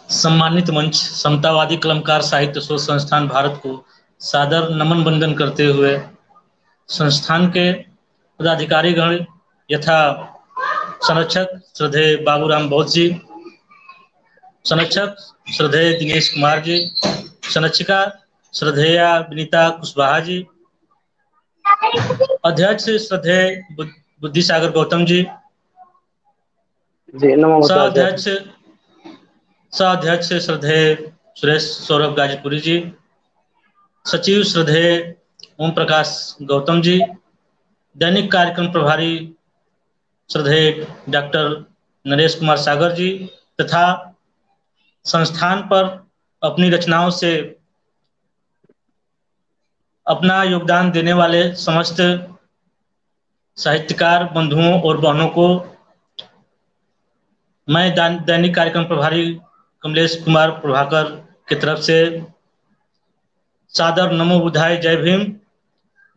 सम्मानित मंच समतावादी कलमकार साहित्य शोध संस्थान भारत को सादर नमन वंदन करते हुए संस्थान के पदाधिकारीगण यथा संरक्षक श्रद्धेय बाबूराम बौद्ध जी, संरक्षक श्रद्धेय दिनेश कुमार जी, संरक्षिका श्रद्धेया विनीता कुशवाहा जी, अध्यक्ष श्रद्धेय बुद्धिसागर गौतम जी, सह-अध्यक्ष श्रद्धेय सुरेश सौरभ गाजीपुरी जी, सचिव श्रद्धेय ओम प्रकाश गौतम जी, दैनिक कार्यक्रम प्रभारी श्रद्धेय डॉक्टर नरेश कुमार सागर जी तथा संस्थान पर अपनी रचनाओं से अपना योगदान देने वाले समस्त साहित्यकार बंधुओं और बहनों को मैं दैनिक कार्यक्रम प्रभारी कमलेश कुमार प्रभाकर की तरफ से सादर नमो बुद्धाय, जय भीम,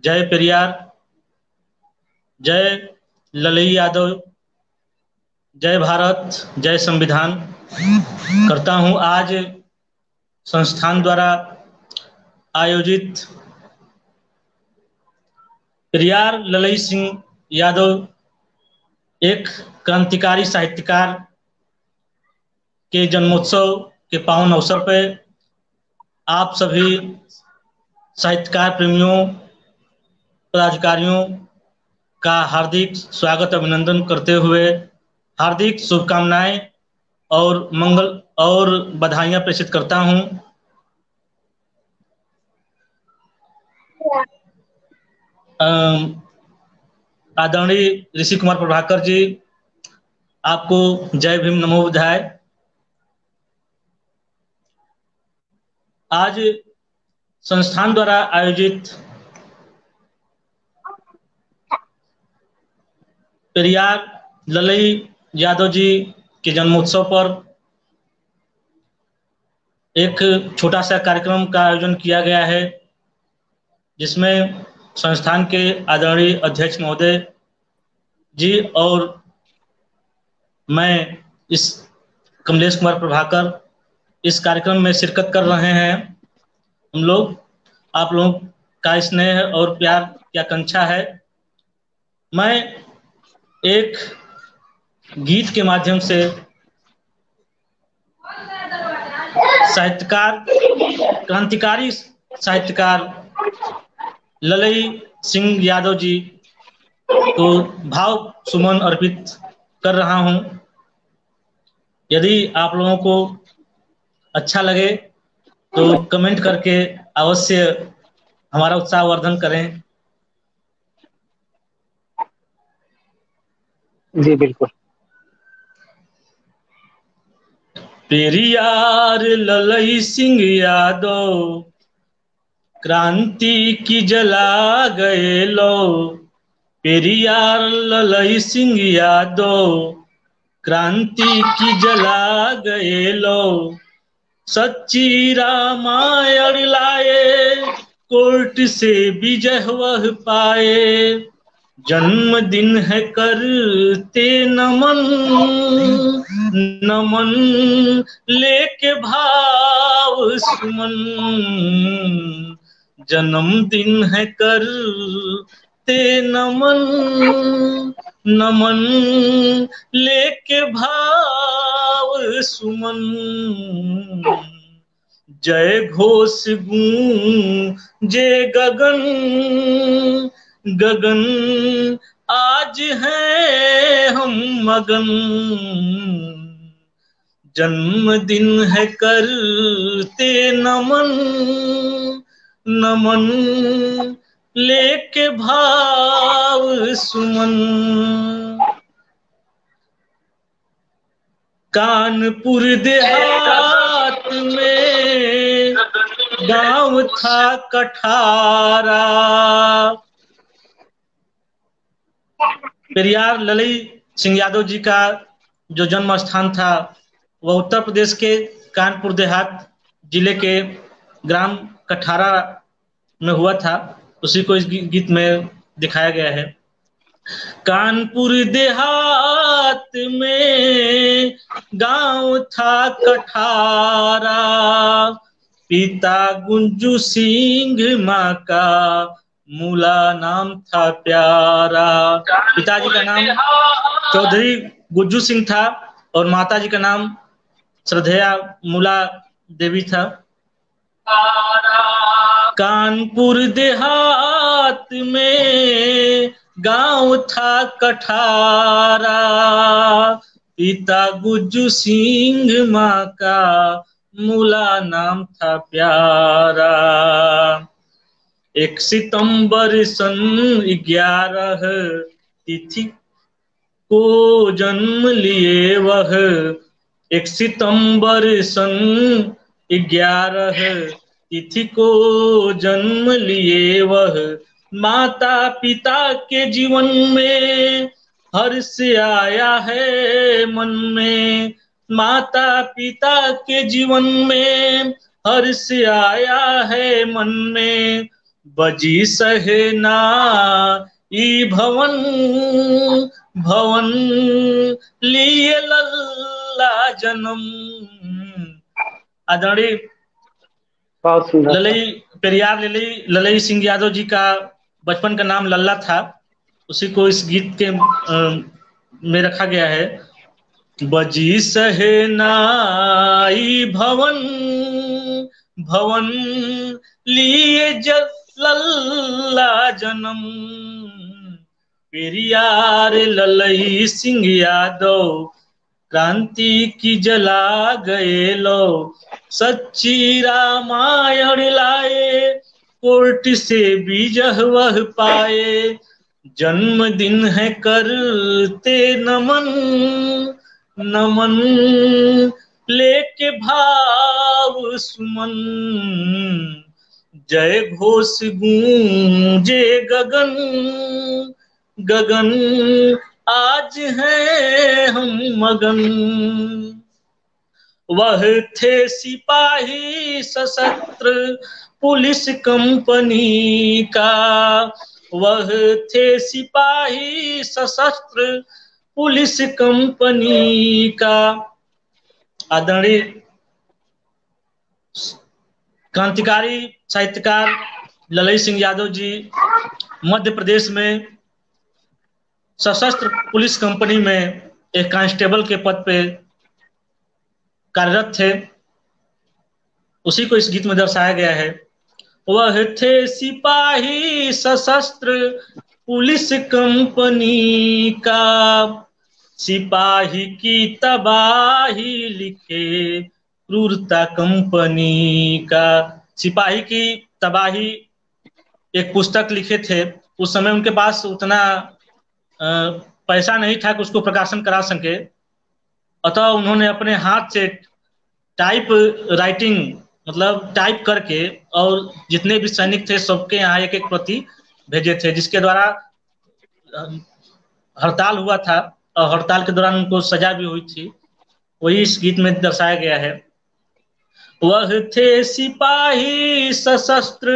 जय पेरियार, जय ललई यादव, जय भारत, जय संविधान करता हूं। आज संस्थान द्वारा आयोजित पेरियार ललई सिंह यादव एक क्रांतिकारी साहित्यकार के जन्मोत्सव के पावन अवसर पर आप सभी साहित्यकार प्रेमियों, पदाधिकारियों का हार्दिक स्वागत अभिनंदन करते हुए हार्दिक शुभकामनाएं और मंगल और बधाइयां प्रेषित करता हूं। आदरणीय ऋषि कुमार प्रभाकर जी, आपको जय भीम, नमो बुद्धाय। आज संस्थान द्वारा आयोजित पेरियार ललई यादव जी के जन्मोत्सव पर एक छोटा सा कार्यक्रम का आयोजन किया गया है, जिसमें संस्थान के आदरणीय अध्यक्ष महोदय जी और मैं इस कमलेश कुमार प्रभाकर इस कार्यक्रम में शिरकत कर रहे हैं। हम लोग आप लोगों का स्नेह और प्यार की आकांक्षा है। मैं एक गीत के माध्यम से साहित्यकार, क्रांतिकारी साहित्यकार ललई सिंह यादव जी को भाव सुमन अर्पित कर रहा हूं। यदि आप लोगों को अच्छा लगे तो कमेंट करके अवश्य हमारा उत्साहवर्धन करें। जी बिल्कुल। पेरियार ललई सिंह यादव क्रांति की जला गए लो, पेरियार ललई सिंह यादव क्रांति की जला गए लो, सच्ची रामायण लाए कोर्ट से विजय वह पाए, जन्मदिन है करते नमन, नमन लेके भाव सुमन, जन्मदिन है करते नमन, नमन लेके भाव सुमन, जय घोष गूंजे गगन, गगन आज है हम मगन, जन्मदिन है करते नमन, नमन लेके भाव सुमन। कानपुर देहात में गांव था कठारा, पेरियार ललई सिंह यादव जी का जो जन्म स्थान था वह उत्तर प्रदेश के कानपुर देहात जिले के ग्राम कठारा में हुआ था। उसी को इस गीत में दिखाया गया है। कानपुर देहात में गांव था कठारा, पिता गुंजू सिंह, माँ का मूला नाम था प्यारा। पिताजी का नाम चौधरी गुज्जू सिंह था और माताजी का नाम श्रद्धेया मूला देवी था। कानपुर देहात में गांव था कठारा, पिता गुज्जू सिंह, माँ का मूला नाम था प्यारा। 1 सितंबर सन 11 तिथि को जन्म लिए वह, 1 सितंबर सन 11 तिथि को जन्म लिए वह। माता पिता के जीवन में हर्ष आया है मन में, माता पिता के जीवन में हर्ष आया है मन में। बजी सहनाई भवन भवन, लिए लल्ला जन्म। आदरणीय ललई पेरियार ललई सिंह यादव जी का बचपन का नाम लल्ला था, उसी को इस गीत के में रखा गया है। बजी सहनाई भवन भवन, लिए लल्ला जन्म। पेरियार ललई सिंह यादव क्रांति की जला गए लो, सच्ची रामायण लाए, कोर्ट से बीजह वह पाए। जन्मदिन है करते नमन नमन, लेके भाव सुमन। जय घोष गूंजे गगन गगन, आज हैं हम मगन। वह थे सिपाही सशस्त्र पुलिस कंपनी का, वह थे सिपाही सशस्त्र पुलिस कंपनी का। आदरणीय क्रांतिकारी साहित्यकार ललई सिंह यादव जी मध्य प्रदेश में सशस्त्र पुलिस कंपनी में एक कांस्टेबल के पद पे कार्यरत थे, उसी को इस गीत में दर्शाया गया है। वह थे सिपाही सशस्त्र पुलिस कंपनी का, सिपाही की तबाही लिखे क्रूरता कंपनी का। सिपाही की तबाही एक पुस्तक लिखे थे, उस समय उनके पास उतना पैसा नहीं था कि उसको प्रकाशन करा सके, अतः उन्होंने अपने हाथ से टाइप राइटिंग मतलब टाइप करके और जितने भी सैनिक थे सबके यहाँ एक एक प्रति भेजे थे, जिसके द्वारा हड़ताल हुआ था और हड़ताल के दौरान उनको सजा भी हुई थी, वही इस गीत में दर्शाया गया है। वह थे सिपाही सशस्त्र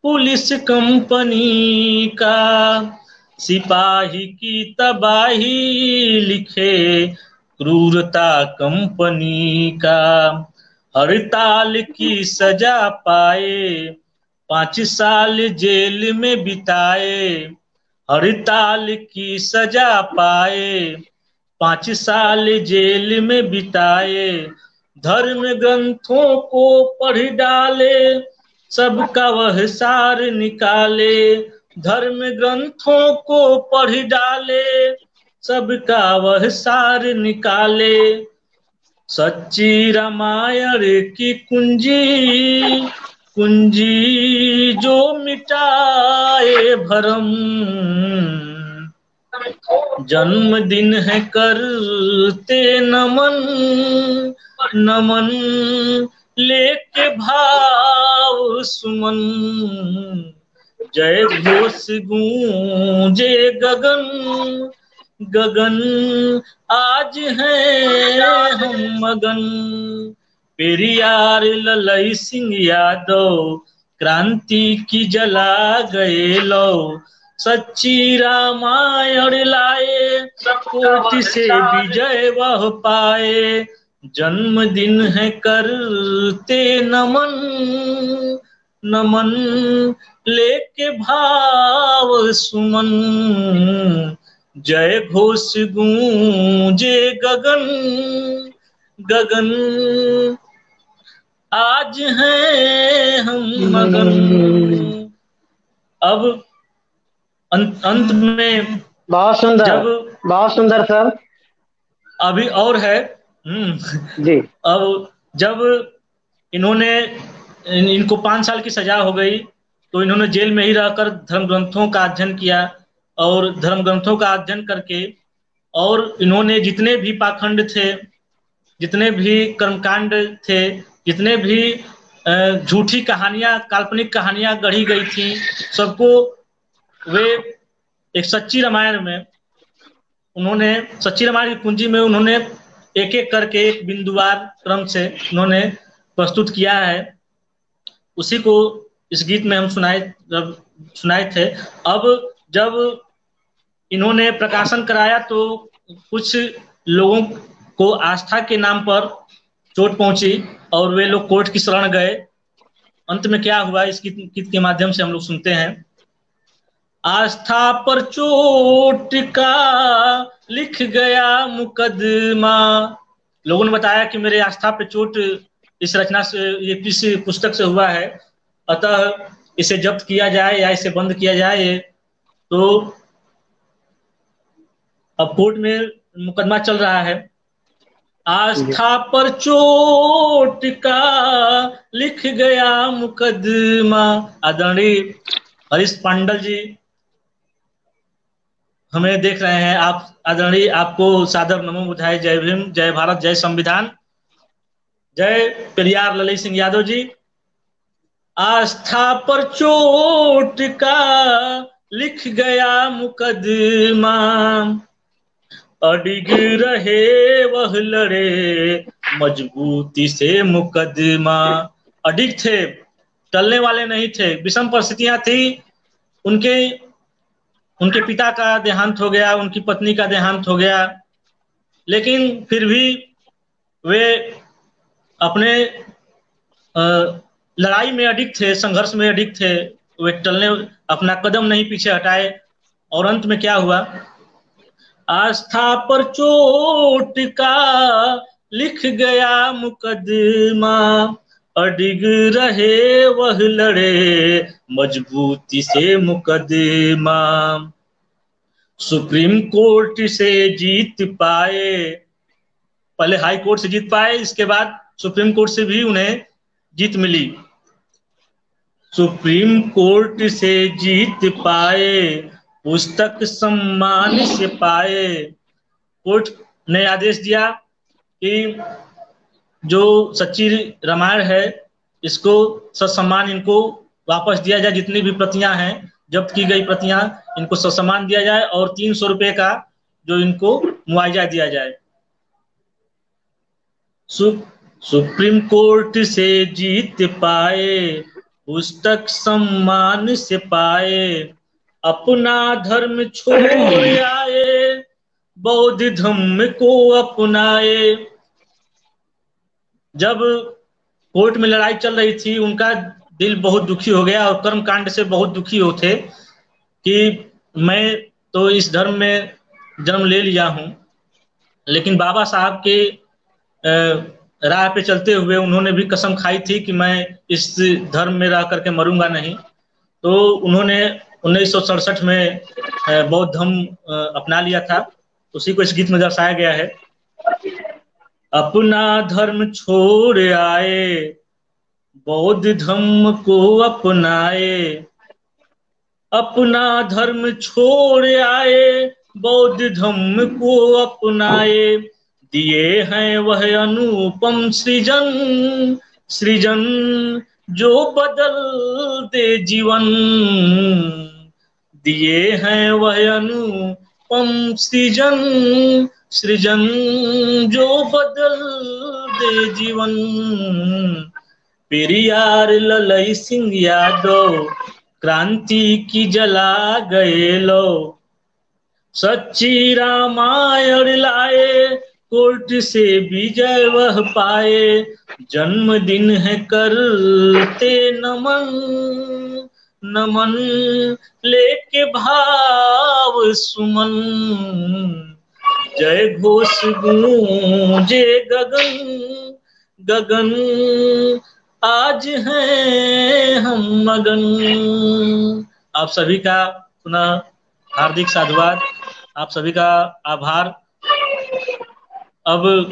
पुलिस कंपनी का, सिपाही की तबाही लिखे क्रूरता कंपनी का। हड़ताल की सजा पाए 5 साल जेल में बिताए, हड़ताल की सजा पाए 5 साल जेल में बिताए। धर्म ग्रंथों को पढ़ डाले, सबका वह सार निकाले। धर्म ग्रंथों को पढ़ डाले, सबका वह सार निकाले। सच्ची रामायण की कुंजी कुंजी जो मिटाए भरम। जन्मदिन है करते नमन नमन, लेके भाव सुमन। जय घोष गूंजे गगन गगन, आज हैं हम मगन। पेरियार ललई सिंह यादव क्रांति की जला गए लो, सच्ची रामायण लाए, कोटि से विजय वह पाए। जन्मदिन है करते नमन, नमन लेके भाव सुमन। जय घोष गूंजे गगन, गगन आज हैं हम मगन। अब अंत में बहुत सुंदर, जब बहुत सुंदर सर। अभी और है जी अब जब इन्होंने इनको 5 साल की सजा हो गई, तो इन्होंने जेल में ही रहकर धर्म ग्रंथों का अध्ययन किया, और धर्म ग्रंथों का अध्ययन करके और इन्होंने जितने भी पाखंड थे, जितने भी कर्मकांड थे, जितने भी झूठी कहानियां, काल्पनिक कहानियां गढ़ी गई थी, सबको वे एक सच्ची रामायण में उन्होंने, सच्ची रामायण की कुंजी में उन्होंने एक एक करके एक बिंदुवार क्रम से उन्होंने प्रस्तुत किया है। उसी को इस गीत में हम सुनाए थे। अब जब इन्होंने प्रकाशन कराया तो कुछ लोगों को आस्था के नाम पर चोट पहुंची और वे लोग कोर्ट की शरण गए। अंत में क्या हुआ इस गीत के माध्यम से हम लोग सुनते हैं। आस्था पर चोट का लिख गया मुकदमा। लोगों ने बताया कि मेरे आस्था पे चोट इस रचना से, ये किसी पुस्तक से हुआ है, अतः इसे जब्त किया जाए या इसे बंद किया जाए। तो अब कोर्ट में मुकदमा चल रहा है। आस्था पर चोट का लिख गया मुकदमा। आदरणीय हरीश पांडल जी हमें देख रहे हैं। आप आदरणीय, आपको सादर नमो बुधाई। जय भीम, जय भारत, जय संविधान, जय पेरियार ललई सिंह यादव जी। आस्था पर चोट का लिख गया मुकदमा, अडिग रहे वह लड़े मजबूती से मुकदमा। अडिग थे, टलने वाले नहीं थे। विषम परिस्थितियां थी, उनके पिता का देहांत हो गया, उनकी पत्नी का देहांत हो गया, लेकिन फिर भी वे अपने लड़ाई में अडिग थे, संघर्ष में अडिग थे। वे अपना कदम नहीं पीछे हटाए। और अंत में क्या हुआ, आस्था पर चोट का लिख गया मुकदमा, अडिग रहे वह लड़े मजबूती से मुकदमा। सुप्रीम कोर्ट से जीत पाए, पहले हाई कोर्ट से जीत पाए, इसके बाद सुप्रीम कोर्ट से भी उन्हें जीत मिली। सुप्रीम कोर्ट से जीत पाए, पुस्तक सम्मान से पाए। कोर्ट ने आदेश दिया कि जो सच्ची रामायण है इसको ससम्मान इनको वापस दिया जाए। जितनी भी प्रतियां हैं, जब्त की गई प्रतियां, इनको ससम्मान दिया जाए और 300 रुपए का जो इनको मुआवजा दिया जाए। सुप्रीम कोर्ट से जीत पाए, पुस्तक सम्मान से पाए, अपना धर्म छोड़ आए, बौद्ध धर्म को अपनाए। जब कोर्ट में लड़ाई चल रही थी, उनका दिल बहुत दुखी हो गया और कर्म कांड से बहुत दुखी होते कि मैं तो इस धर्म में जन्म ले लिया हूं, लेकिन बाबा साहब के राह पे चलते हुए उन्होंने भी कसम खाई थी कि मैं इस धर्म में रह करके मरूंगा नहीं। तो उन्होंने 1967 में बौद्ध धर्म अपना लिया था। उसी को इस गीत में दर्शाया गया है। अपना धर्म छोड़ आए, बौद्ध धर्म को अपनाए, अपना धर्म छोड़ आए, बौद्ध धर्म को अपनाए। दिए हैं वह अनुपम सृजन, सृजन जो बदल दे जीवन। दिए हैं वह अनुपम सृजन, सृजन जो बदल दे जीवन। पेरियार ललई सिंह यादव क्रांति की जला गए लो, सच्ची रामायण लाए, कोर्ट से विजय वह पाए, जन्मदिन है करते नमन, नमन लेके भाव सुमन, जय घोष गूंजे गगन गगन, आज हैं हम मगन। आप सभी का पुनः हार्दिक साधुवाद, आप सभी का आभार। अब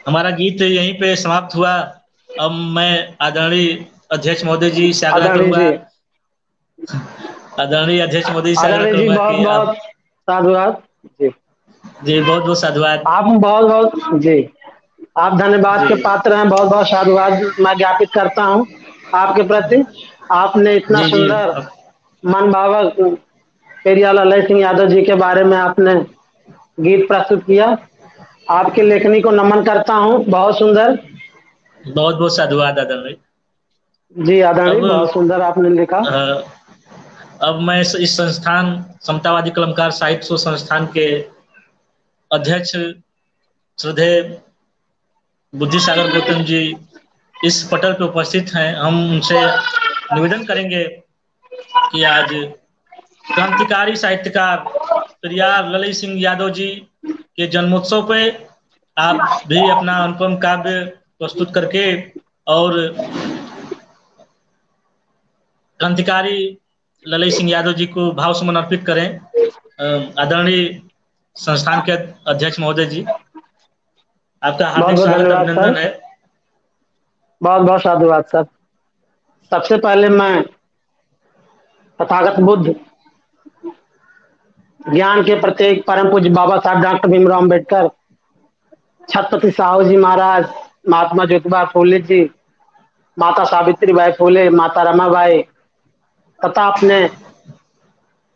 हमारा गीत यहीं पे समाप्त हुआ। अब मैं आदरणीय अध्यक्ष महोदय जी से आग्रह करूंगा, आदरणीय अध्यक्ष महोदय से आग्रह करूंगा बहुत कि बहुत साधुवाद जी। जी बहुत बहुत साधुवाद। आप बहुत बहुत जी, आप धन्यवाद के पात्र हैं। बहुत बहुत साधुवाद मैं ज्ञापित करता हूं आपके प्रति। आपने इतना जी जी सुंदर मन भावक पेरियार ललई सिंह यादव जी के बारे में आपने गीत प्रस्तुत किया। आपकी लेखनी को नमन करता हूं, बहुत सुंदर। बहुत बहुत साधुवाद आदरणीय जी आदरणीय, अब बहुत सुंदर आपने लिखा। अब मैं इस संस्थान समतावादी कलमकार साहित्य शोध संस्थान के अध्यक्ष श्रद्धेय बुद्धिसागर गौतम जी इस पटल पे उपस्थित हैं। हम उनसे निवेदन करेंगे कि आज क्रांतिकारी साहित्यकार पेरियार ललई सिंह यादव जी के जन्मोत्सव पे आप भी अपना अनुपम काव्य प्रस्तुत करके और क्रांतिकारी ललई सिंह यादव जी को भाव सुमन अर्पित करें। आदरणीय संस्थान के अध्यक्ष महोदय जी, आपका बहुत हार्दिक बहुत स्वागत धन्यवाद अभिनंदन सर, है। बहुत बहुत साधुवाद सर। सबसे पहले मैं तथागत बुद्ध ज्ञान के प्रत्येक परम पूज्य बाबा साहब डॉक्टर भीमराव अम्बेडकर, छत्रपति साहू जी महाराज, महात्मा ज्योतिबा फूले जी, माता सावित्रीबाई फूले, माता रमाबाई तथा अपने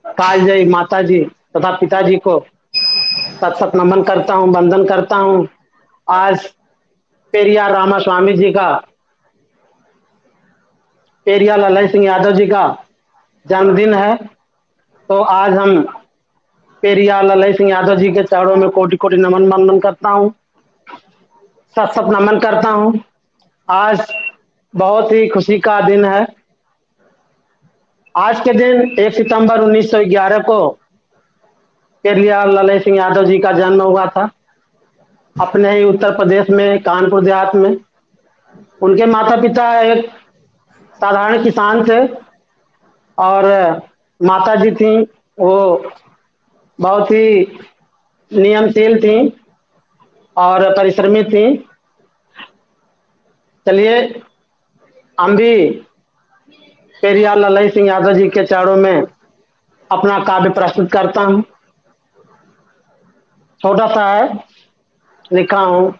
कालजयी माता जी तथा पिताजी को सत सत नमन करता हूँ, वंदन करता हूँ। आज पेरियार रामास्वामी जी का, पेरियार ललई सिंह यादव जी का जन्मदिन है, तो आज हम पेरियार ललई सिंह यादव जी के चरणों में कोटि कोटि नमन वंदन करता हूँ, सत सत नमन करता हूँ। आज बहुत ही खुशी का दिन है। आज के दिन 1 सितंबर 1911 को पेरियार ललई सिंह यादव जी का जन्म हुआ था, अपने ही उत्तर प्रदेश में कानपुर देहात में। उनके माता पिता एक साधारण किसान थे और माता जी थी वो बहुत ही नियमशील थी और परिश्रमी थी। चलिए हम भी पेरियार ललई सिंह यादव जी के चरणों में अपना काव्य प्रस्तुत करता हूँ। छोटा सा है, लिखा हूँ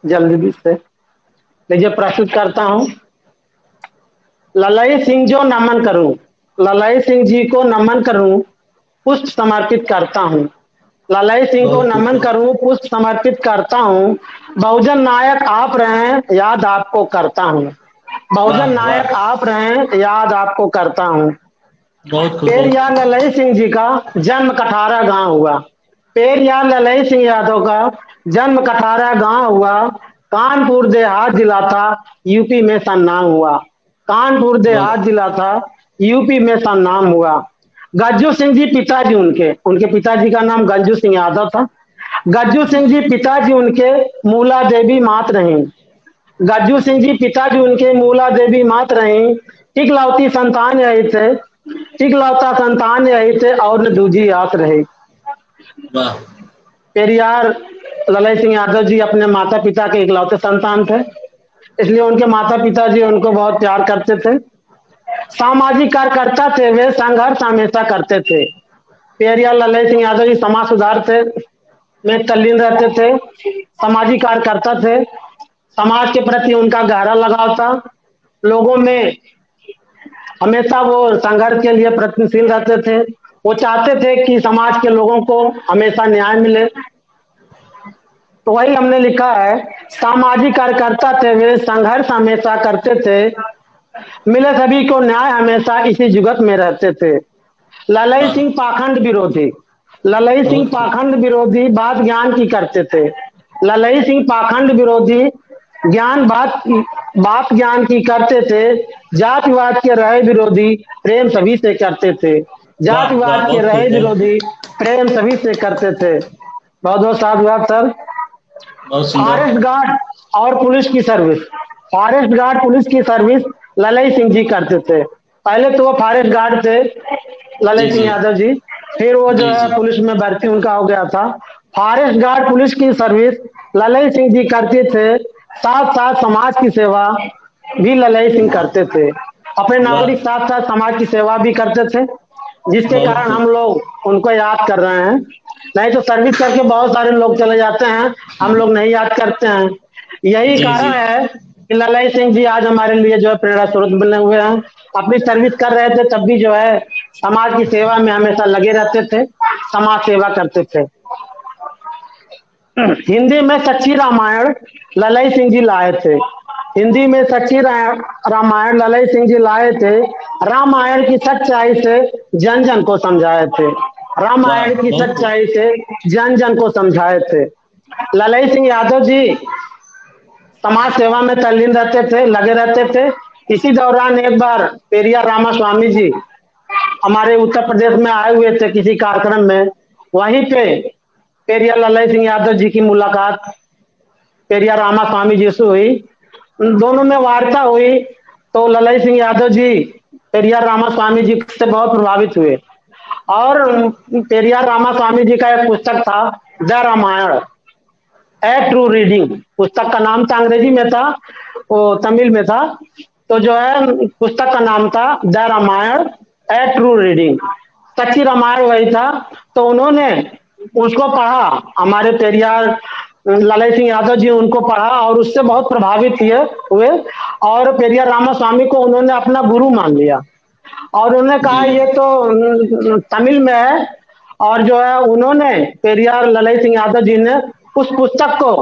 जल्दी से, लीजिए प्रस्तुत करता हूँ। ललई सिंह जो नमन करूं, ललई सिंह जी को नमन करूं, पुष्प समर्पित करता हूँ। ललई सिंह को नमन करूं, पुष्प समर्पित करता हूँ। बहुजन नायक आप रहे, याद आपको करता हूँ। बहुजन नायक आप रहे, याद आपको करता हूँ। पेरियार ललई सिंह जी का जन्म कठारा गांव हुआ। पेरियार ललई सिंह यादव का जन्म कठारा गांव हुआ। कानपुर देहात जिला था, यूपी में सन्नाम हुआ। कानपुर देहात जिला था, यूपी में सन्नाम हुआ। गज्जू सिंह जी पिताजी उनके पिताजी का नाम गज्जू सिंह यादव था। गज्जू सिंह जी पिताजी उनके मूला देवी मात रहीं। गज्जू सिंह जी पिताजी उनके मूला देवी मात रहीं। इकलौती संतान यही थे, इकलौता संतान यही थे और न दूजी आस रही। पेरियार ललई सिंह यादव जी अपने माता पिता के इकलौते संतान थे, इसलिए उनके माता पिता जी उनको बहुत प्यार करते थे। सामाजिक कार्यकर्ता थे, वे संघर्ष हमेशा करते थे। पेरियार ललई सिंह यादव जी समाज सुधार थे में तल्लीन रहते थे, सामाजिक कार्यकर्ता थे। समाज के प्रति उनका गहरा लगाव था। लोगों में हमेशा वो संघर्ष के लिए प्रयत्नशील रहते थे। वो चाहते थे कि समाज के लोगों को हमेशा न्याय मिले। तो वही हमने लिखा है, सामाजिक कार्यकर्ता थे वे, संघर्ष हमेशा करते थे। मिले सभी को न्याय, हमेशा इसी जुगत में रहते थे। ललई हाँ। सिंह पाखंड विरोधी, ललई सिंह बहुत खूब। पाखंड विरोधी, बात ज्ञान की करते थे। ललई सिंह पाखंड विरोधी, ज्ञान बात ज्ञान की करते थे। जातिवाद के रहे विरोधी, प्रेम सभी से करते थे। वाह वाह, जातिवाद के बहुत रहे खूब, बहुत विरोधी, प्रेम सभी से करते थे। बहुत बहुत साधुवाद सर। बहुत सुंदर। फॉरेस्ट गार्ड और पुलिस की सर्विस, फॉरेस्ट गार्ड पुलिस की सर्विस ललई सिंह जी करते थे। पहले तो वो फॉरेस्ट गार्ड थे ललई जी सिंह जी यादव जी, फिर वो जो जी है जी। पुलिस में भर्ती उनका हो गया था। फॉरेस्ट गार्ड पुलिस की सर्विस ललई सिंह जी करते थे। साथ साथ समाज की सेवा भी ललई सिंह करते थे। अपने वाह, नागरिक साथ साथ समाज की सेवा भी करते थे, जिसके बहुत कारण खूब। हम लोग उनको याद कर रहे हैं। नहीं तो सर्विस करके बहुत सारे लोग चले जाते हैं, हम लोग नहीं याद करते हैं। यही जी जी कारण है कि ललई सिंह जी आज हमारे लिए जो है प्रेरणा स्रोत बने हुए हैं। अपनी सर्विस कर रहे थे तब भी जो है समाज की सेवा में हमेशा लगे रहते थे, समाज सेवा करते थे। हिंदी में सच्ची रामायण ललई सिंह जी लाए थे। हिंदी में सच्ची रामायण ललई सिंह जी लाए थे। रामायण की सच्चाई से जन जन को समझाए थे। वाह, रामायण की बहुत खूब। सच्चाई से जन जन को समझाए थे। ललई सिंह यादव जी समाज सेवा में तल्लीन रहते थे, लगे रहते थे। इसी दौरान एक बार पेरिया रामास्वामी जी हमारे उत्तर प्रदेश में आए हुए थे किसी कार्यक्रम में। वहीं पे पेरिया ललई सिंह यादव जी की मुलाकात पेरिया रामास्वामी जी से हुई। दोनों में वार्ता हुई तो ललई सिंह यादव जी पेरिया रामास्वामी जी से बहुत प्रभावित हुए। और पेरिया रामास्वामी जी का एक पुस्तक था the Ramayana, a true reading. पुस्तक का नाम था, अंग्रेजी में था, वो तमिल में था। तो जो है पुस्तक का नाम था the Ramayana, a true reading, सच्ची रामायण वही था। तो उन्होंने उसको पढ़ा, हमारे पेरियार ललई सिंह यादव जी उनको पढ़ा और उससे बहुत प्रभावित हुए। और पेरियार रामास्वामी को उन्होंने अपना गुरु मान लिया और उन्होंने कहा जी ये तो तमिल में है। और जो है उन्होंने पेरियार ललई सिंह यादव जी ने उस पुस्तक को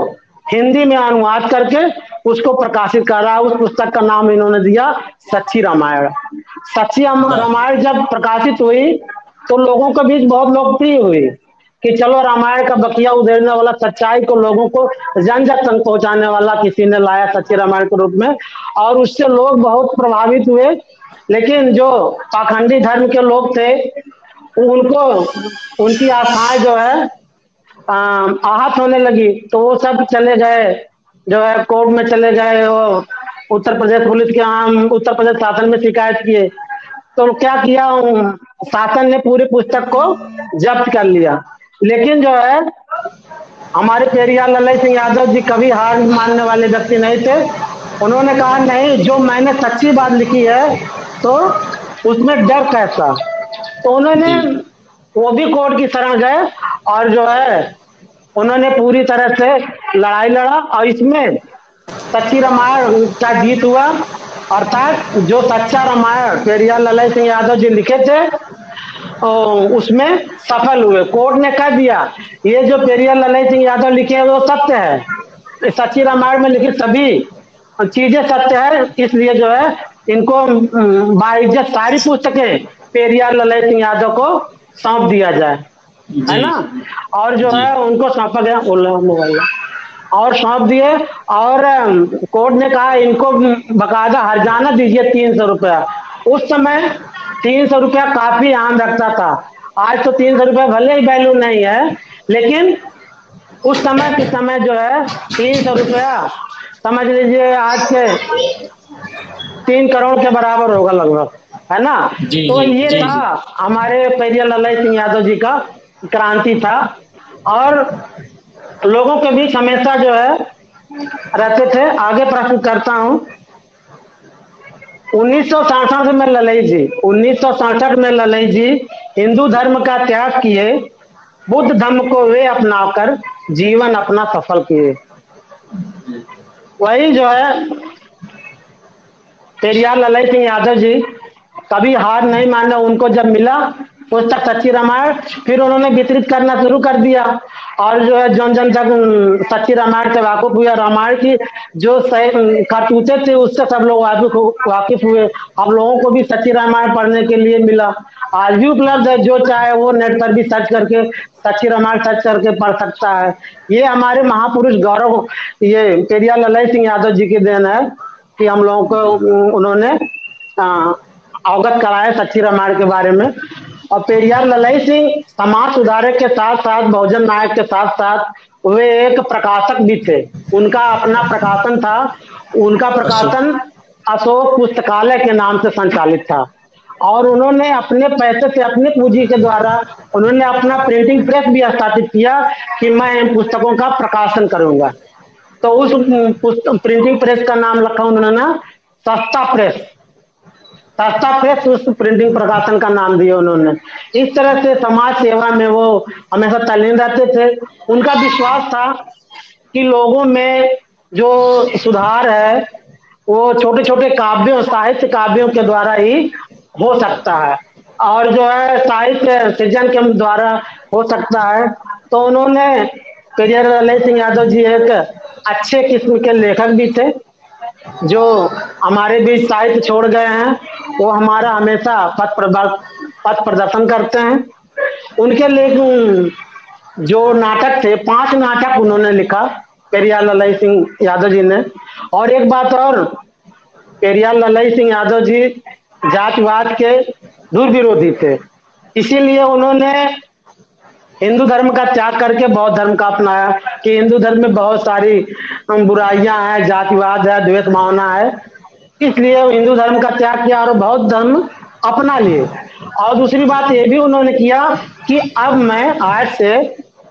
हिंदी में अनुवाद करके उसको प्रकाशित करा। उस पुस्तक का नाम इन्होंने दिया सच्ची रामायण। सच्ची वाह। रामायण जब प्रकाशित हुई तो लोगों के बीच बहुत लोकप्रिय हुई कि चलो रामायण का बकिया उधेड़ने वाला, सच्चाई को लोगों को जन जन तक पहुंचाने वाला किसी ने लाया सच्ची रामायण के रूप में। और उससे लोग बहुत प्रभावित हुए। लेकिन जो पाखंडी धर्म के लोग थे उनको उनकी आशाएं जो है आहत होने लगी तो वो सब चले गए, जो है कोर्ट में चले गए। वो उत्तर प्रदेश पुलिस के यहाँ उत्तर प्रदेश शासन में शिकायत किए तो क्या किया, शासन ने पूरी पुस्तक को जब्त कर लिया। लेकिन जो है हमारे पेरियार ललई सिंह यादव जी कभी हार मानने वाले व्यक्ति नहीं थे। उन्होंने कहा नहीं, जो मैंने सच्ची बात लिखी है तो उसमें डर कैसा। तो उन्होंने जी वो भी कोर्ट की शरण गए और जो है उन्होंने पूरी तरह से लड़ाई लड़ा और इसमें सच्ची रामायण का जीत हुआ। अर्थात जो सच्चा रामायण पेरियार ललई सिंह यादव जी लिखे थे उसमें सफल हुए। कोर्ट ने कह दिया ये जो पेरियार ललई सिंह यादव लिखे हैं वो सत्य है, ये सच्ची रामायण में लिखी सभी चीजें सत्य है। इसलिए जो है इनको बाइज्जत सारी पुस्तकें पेरियार ललई सिंह यादव को सौंप दिया जाए, है जी ना। और जो जी है उनको सौंपा गया मोबाइल और सौंप दिए। और कोर्ट ने कहा इनको बकायदा हर्जाना दीजिए 300 रुपया। उस समय 300 रुपया काफी आम रखता था। आज तो 300 रुपया भले ही वैल्यू नहीं है, लेकिन उस समय के समय जो है 300 रुपया समझ लीजिए आज के 3 करोड़ के बराबर होगा लगभग, है ना। जी तो जी ये जी था जी। हमारे पेरिया ललई सिंह यादव जी का क्रांति था। और लोगों के बीच हमेशा जो है रहते थे। आगे प्रश्न करता हूँ। 1967 में ललई जी 1967 में ललई जी हिंदू धर्म का त्याग किए, बुद्ध धर्म को वे अपनाकर जीवन अपना सफल किए। वही जो है पेरियार ललई सिंह यादव जी कभी हार नहीं माने। उनको जब मिला पुस्तक सच्ची रामायण फिर उन्होंने वितरित करना शुरू कर दिया। और जो है जन जन तक सच्ची रामायण से वाकिफ हुआ, रामायण की जो करतूते थे उससे सब लोग वाकिफ हुए। हम लोगों को भी सच्ची रामायण पढ़ने के लिए मिला। आज भी उपलब्ध है, जो चाहे वो नेट पर भी सर्च करके सच्ची रामायण सर्च करके पढ़ सकता है। ये हमारे महापुरुष गौरव, ये पेरियार ललई सिंह यादव जी की देन है कि हम लोगों को उन्होंने अवगत कराया सच्ची रामायण के बारे में। और पेरियार ललई सिंह समाज सुधारक के साथ साथ बहुजन नायक के साथ साथ वे एक प्रकाशक भी थे। उनका अपना प्रकाशन था। उनका अशोक। प्रकाशन अशोक पुस्तकालय के नाम से संचालित था। और उन्होंने अपने पैसे से, अपनी पूंजी के द्वारा उन्होंने अपना प्रिंटिंग प्रेस भी स्थापित किया कि मैं इन पुस्तकों का प्रकाशन करूंगा। तो उस प्रिंटिंग प्रेस का नाम रखा उन्होंने सस्ता प्रेस। सस्ता प्रेस उस प्रिंटिंग प्रकाशन का नाम दिया उन्होंने। इस तरह से समाज सेवा में वो हमेशा तल्लीन रहते थे। उनका विश्वास था कि लोगों में जो सुधार है वो छोटे छोटे काव्यों, साहित्य काव्यों के द्वारा ही हो सकता है, और जो है साहित्य सृजन के द्वारा हो सकता है। तो उन्होंने, पेरियार ललई सिंह यादव जी एक अच्छे किस्म के लेखक भी थे जो हमारे बीच साहित्य छोड़ गए हैं। वो हमारा हमेशा पथ प्रदर्शन करते हैं। उनके लेख जो नाटक थे, 5 नाटक उन्होंने लिखा, पेरियार ललई सिंह यादव जी ने। और एक बात और, पेरियार ललई सिंह यादव जी जातिवाद के दूर विरोधी थे। इसीलिए उन्होंने हिंदू धर्म का त्याग करके बौद्ध धर्म का अपनाया कि हिंदू धर्म में बहुत सारी बुराइयां हैं, जातिवाद है, द्वेष भावना है। इसलिए हिंदू धर्म का त्याग किया और बौद्ध धर्म अपना लिए। और दूसरी बात ये भी उन्होंने किया कि अब मैं आज से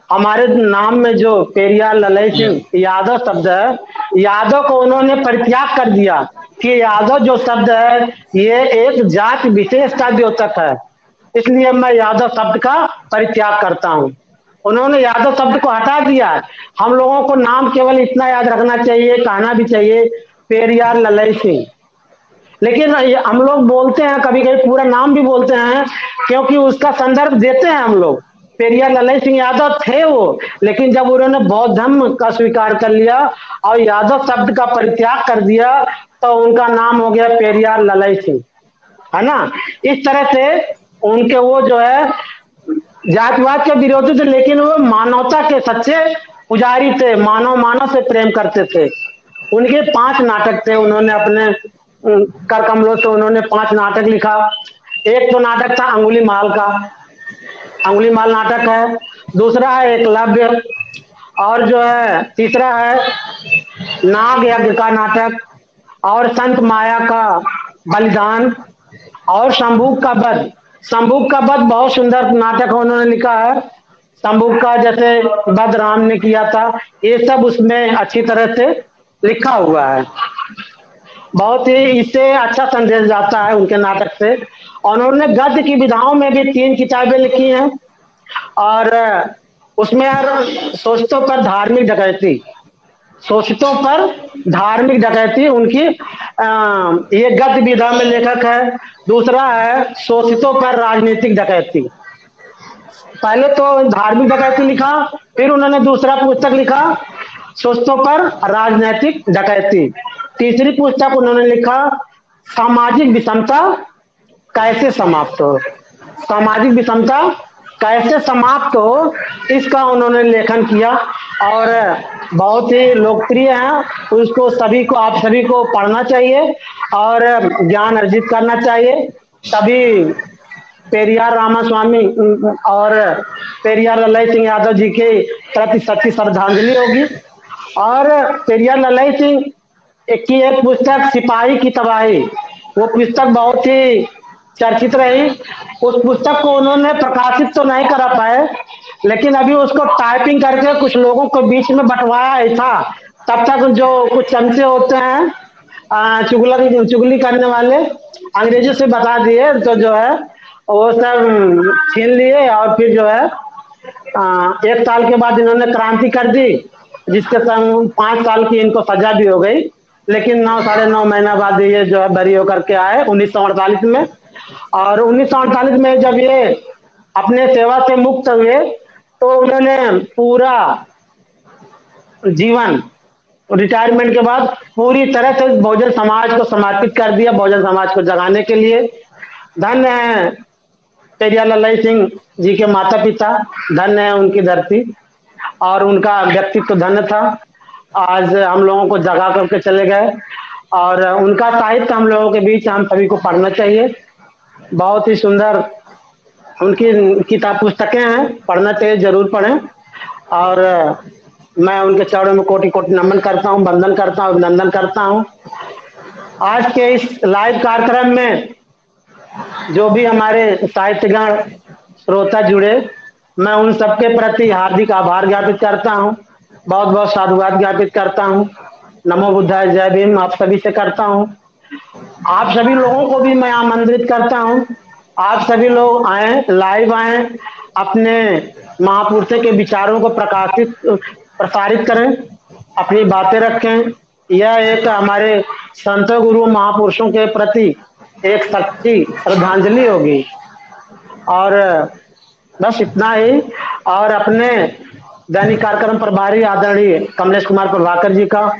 हमारे नाम में जो पेरियार ललई सिंह यादव शब्द है, यादव को उन्होंने परित्याग कर दिया कि यादव जो शब्द है ये एक जाति विशेष का द्योतक है, इसलिए मैं यादव शब्द का परित्याग करता हूँ। उन्होंने यादव शब्द को हटा दिया। हम लोगों को नाम केवल इतना याद रखना चाहिए, कहना भी चाहिए पेरियार ललई सिंह। लेकिन हम लोग बोलते हैं, कभी कभी पूरा नाम भी बोलते हैं क्योंकि उसका संदर्भ देते हैं हम लोग। पेरियार ललई सिंह यादव थे वो, लेकिन जब उन्होंने बौद्ध धर्म का स्वीकार कर लिया और यादव शब्द का परित्याग कर दिया तो उनका नाम हो गया पेरियार ललई सिंह, है ना। इस तरह से उनके वो जो है जातिवाद के विरोधी थे, लेकिन वो मानवता के सच्चे पुजारी थे, मानव से प्रेम करते थे। उनके 5 नाटक थे। उन्होंने अपने कर कमलों से उन्होंने 5 नाटक लिखा। एक तो नाटक था अंगुली माल का, अंगुली माल नाटक है। दूसरा है एकलव्य, और जो है तीसरा है नाग यज्ञ का नाटक, और संत माया का बलिदान, और शंभूक का वध। शंभूक का वध बहुत सुंदर नाटक उन्होंने लिखा है। शंभूक का जैसे वध राम ने किया था, ये सब उसमें अच्छी तरह से लिखा हुआ है। बहुत ही इससे अच्छा संदेश जाता है उनके नाटक से। और उन्होंने गद्य की विधाओं में भी 3 किताबें लिखी हैं। और उसमें शोषितों पर धार्मिक डकैती, शोषितों पर धार्मिक डकैती उनकी ये गद्य विधा में लेखक है। दूसरा है शोषितों पर राजनीतिक डकैती। पहले तो धार्मिक डकैती लिखा, फिर उन्होंने दूसरा पुस्तक लिखा शोषितों पर राजनीतिक डकैती। तीसरी पुस्तक उन्होंने लिखा सामाजिक विषमता कैसे समाप्त हो। सामाजिक विषमता कैसे समाप्त हो, इसका उन्होंने लेखन किया और बहुत ही लोकप्रिय है। उसको सभी को, आप सभी को पढ़ना चाहिए और ज्ञान अर्जित करना चाहिए। तभी पेरियार रामास्वामी और पेरियार ललई सिंह यादव जी के प्रति सच्ची श्रद्धांजलि होगी। और पेरियार ललई सिंह की एक पुस्तक सिपाही की तबाही, वो पुस्तक बहुत ही चर्चित रही। उस पुस्तक को उन्होंने प्रकाशित तो नहीं करा पाए, लेकिन अभी उसको टाइपिंग करके कुछ लोगों को बीच में बंटवाया था। तब तक जो कुछ चमचे होते हैं चुगली करने वाले, अंग्रेजी से बता दिए तो जो है वो सब छीन लिए। और फिर जो है 1 साल के बाद इन्होंने क्रांति कर दी, जिसके संग 5 साल की इनको सजा भी हो गई। लेकिन 9 साढ़े 9 महीना बाद ये जो है बरी होकर के आए 1948 में। और 1948 में जब ये अपने सेवा से मुक्त हुए तो उन्होंने पूरा जीवन रिटायरमेंट के बाद पूरी तरह से बहुजन समाज को समर्पित कर दिया, बहुजन समाज को जगाने के लिए। धन्य है पेरियार ललाई सिंह जी के माता पिता, धन्य है उनकी धरती, और उनका व्यक्तित्व धन्य था। आज हम लोगों को जगा करके चले गए, और उनका साहित्य हम लोगों के बीच हम सभी को पढ़ना चाहिए। बहुत ही सुंदर उनकी किताब पुस्तकें हैं, पढ़ना चाहिए, जरूर पढ़ें। और मैं उनके चरणों में कोटि कोटि नमन करता हूँ, वंदन करता हूँ, अभिनंदन करता हूँ। आज के इस लाइव कार्यक्रम में जो भी हमारे साहित्यगण श्रोता जुड़े, मैं उन सबके प्रति हार्दिक आभार ज्ञापित करता हूँ, बहुत बहुत साधुवाद ज्ञापित करता हूँ। नमो बुद्धाय, जय भीम आप सभी से करता हूँ। आप सभी लोगों को भी मैं आमंत्रित करता हूँ, आप सभी लोग आए, लाइव आए, अपने महापुरुषों के विचारों को प्रसारित करें, अपनी बातें रखें। यह एक हमारे संतों गुरु महापुरुषों के प्रति एक सच्ची श्रद्धांजलि होगी। और बस इतना ही। और अपने दैनिक कार्यक्रम प्रभारी आदरणीय कमलेश कुमार प्रभाकर जी का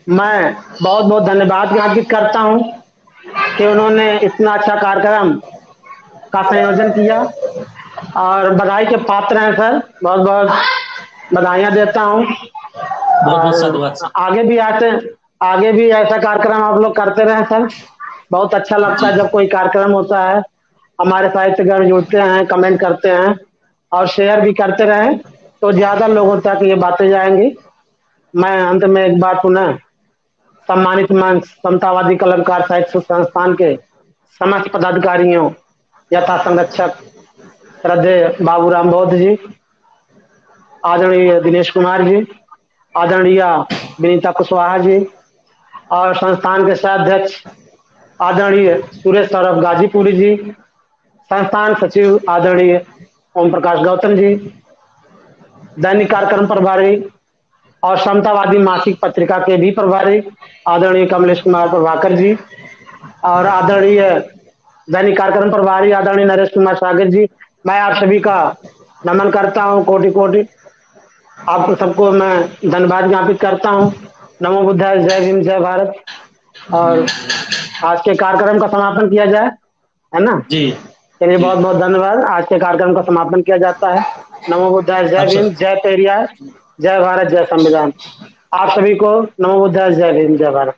मैं बहुत बहुत धन्यवाद ज्ञापित करता हूँ कि उन्होंने इतना अच्छा कार्यक्रम का संयोजन किया, और बधाई के पात्र हैं सर, बहुत बहुत बधाइयाँ देता हूँ। बहुत बहुत साधुवाद सर। आगे भी ऐसा कार्यक्रम आप लोग करते रहें सर, बहुत अच्छा लगता है जब कोई कार्यक्रम होता है, हमारे साहित्यगण जुड़ते हैं, कमेंट करते हैं और शेयर भी करते रहें तो ज्यादा लोगों तक ये बातें जाएंगी। मैं अंत में एक बार पुनः सम्मानित मंच समतावादी कलमकार साहित्य संस्थान के समस्त पदाधिकारियों, यथा संरक्षक श्रद्धेय बाबूराम बौद्ध जी, आदरणीय दिनेश कुमार जी, आदरणीय विनीता कुशवाहा जी, और संस्थान के सह-अध्यक्ष आदरणीय सुरेश सौरभ गाजीपुरी जी, संस्थान सचिव आदरणीय ओम प्रकाश गौतम जी, दैनिक कार्यक्रम प्रभारी और समतावादी मासिक पत्रिका के भी प्रभारी आदरणीय कमलेश कुमार प्रभाकर जी, और आदरणीय दैनिक कार्यक्रम प्रभारी आदरणीय नरेश कुमार सागर जी, मैं आप सभी का नमन करता हूँ, कोटि कोटि आपको सबको मैं धन्यवाद ज्ञापित करता हूँ। नमो बुद्धाय, जय भीम, जय भारत। और आज के कार्यक्रम का समापन किया जाए, है ना जी। चलिए, बहुत बहुत धन्यवाद। आज के कार्यक्रम का समापन किया जाता है। नमो बुद्धाय, जय भीम, जय पेरियार, जय भारत, जय संविधान। आप सभी को नमो बुद्धाय, जय भीम, जय भारत।